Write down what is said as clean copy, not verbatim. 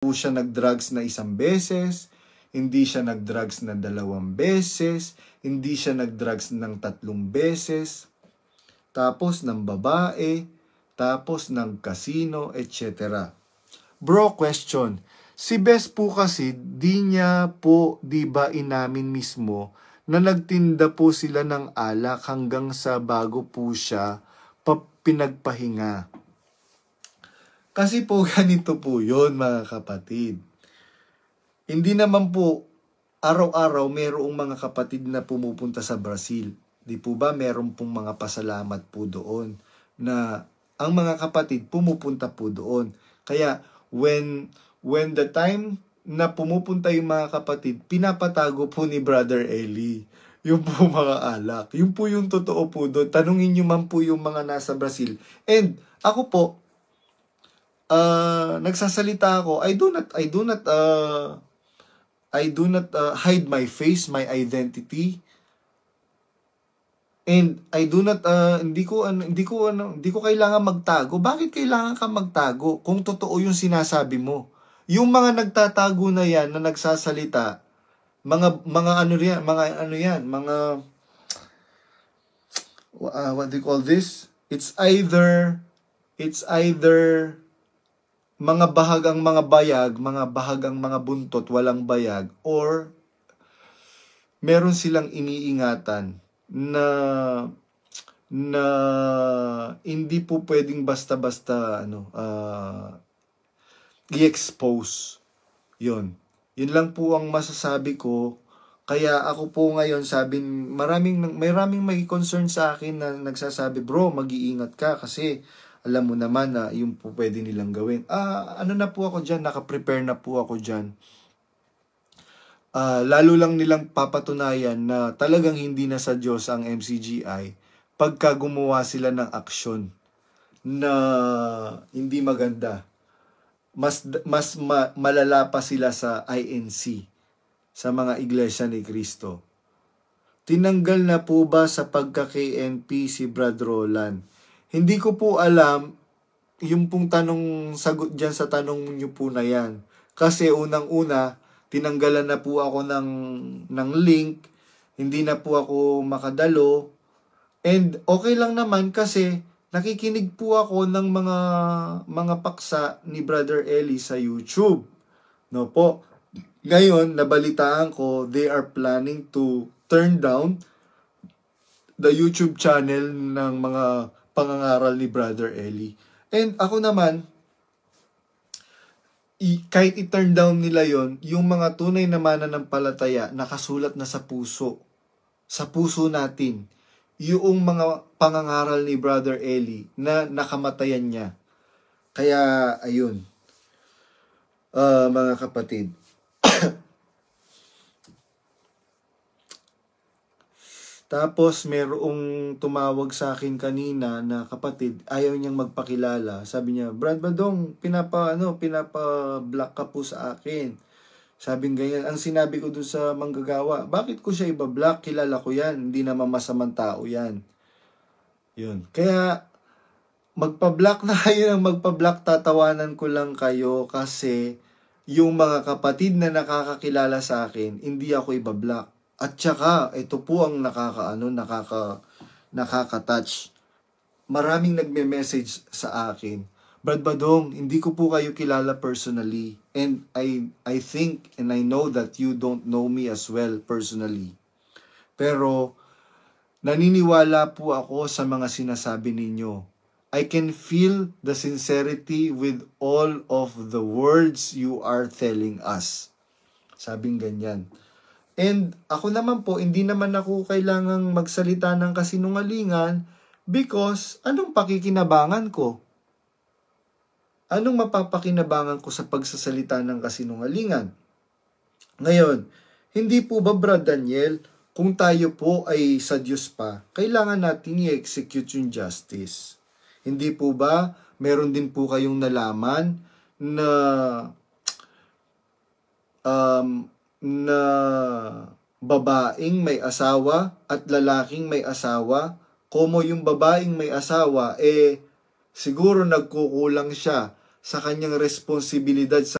po siya nag-drugs na 1 beses, hindi siya nag-drugs na 2 beses, hindi siya nag-drugs ng 3 beses, tapos ng babae, tapos ng casino, etc. Bro, question. Si Bes po kasi, di ba inamin mismo na nagtinda po sila ng alak hanggang sa bago po siya pinagpahinga. Kasi po ganito po yun, mga kapatid. Hindi naman po araw-araw mayroong mga kapatid na pumupunta sa Brazil. Di po ba meron pong mga pasalamat po doon na ang mga kapatid pumupunta po doon. Kaya when the time na pumupunta yung mga kapatid, pinapatago po ni Brother Eli yung po mga alak. Yung po yung totoo po doon. Tanungin nyo man po yung mga nasa Brazil. And ako po, nagsasalita ako, I do not hide my face, my identity. And I do not hindi ko kailangan magtago. Bakit kailangan ka magtago kung totoo yung sinasabi mo? Yung mga nagtatago na yan na nagsasalita, what do you call this? It's either mga bahagang mga bayag, mga bahagang mga buntot, walang bayag, or meron silang iniingatan na hindi po pwedeng basta-basta i-expose. Yun lang po ang masasabi ko. Kaya ako po ngayon maraming may concern sa akin na nagsasabi, bro, mag-iingat ka kasi alam mo naman na yung po pwede nilang gawin. Na po ako dyan, nakaprepare na po ako dyan. Lalo lang nilang papatunayan na talagang hindi na sa Diyos ang MCGI pagka gumawa sila ng aksyon na hindi maganda. Mas malala pa sila sa INC, sa mga iglesia ni Cristo. Tinanggal na po ba sa pagka-KNP si Brad Roland? Hindi ko po alam yung pong sagot dyan sa tanong nyo po na yan. Kasi unang-una, tinanggalan na po ako ng link, hindi na po ako makadalo, and okay lang naman kasi nakikinig po ako ng mga paksa ni Brother Eli sa YouTube. No po. Ngayon, nabalitaan ko, they are planning to turn down the YouTube channel ng mga pangangaral ni Brother Eli. And ako naman, kahit i-turn down nila yon, yung mga tunay na mananampalataya nakasulat na sa puso natin, yung mga pangangaral ni Brother Eli na nakamatayan niya. Kaya ayun, mga kapatid. Tapos merong tumawag sa akin kanina na kapatid, ayaw niyang magpakilala. Sabi niya, Brad Badong, pinapa-block ka po sa akin. Sabing ganyan. Ang sinabi ko dun sa manggagawa, bakit ko siya iba-block? Kilala ko yan. Hindi naman masamang tao yan. Yun. Kaya magpa-block na kayo ng magpa-block, tatawanan ko lang kayo kasi yung mga kapatid na nakakakilala sa akin, hindi ako iba-block. At saka, ito po ang nakaka-touch. Maraming nagme-message sa akin, Brad Badong, hindi ko po kayo kilala personally. And I think and I know that you don't know me as well personally. Pero, naniniwala po ako sa mga sinasabi ninyo. I can feel the sincerity with all of the words you are telling us. Sabing ganyan. And ako naman po, hindi naman ako kailangang magsalita ng kasinungalingan because anong pakikinabangan ko? Anong mapapakinabangan ko sa pagsasalita ng kasinungalingan? Ngayon, hindi po ba, Brad Daniel, kung tayo po ay sa Diyos pa, kailangan natin i-execute yung justice. Hindi po ba, meron din po kayong nalaman na babaeng may asawa at lalaking may asawa, como yung babaeng may asawa, siguro nagkukulang siya sa kanyang responsibilidad sa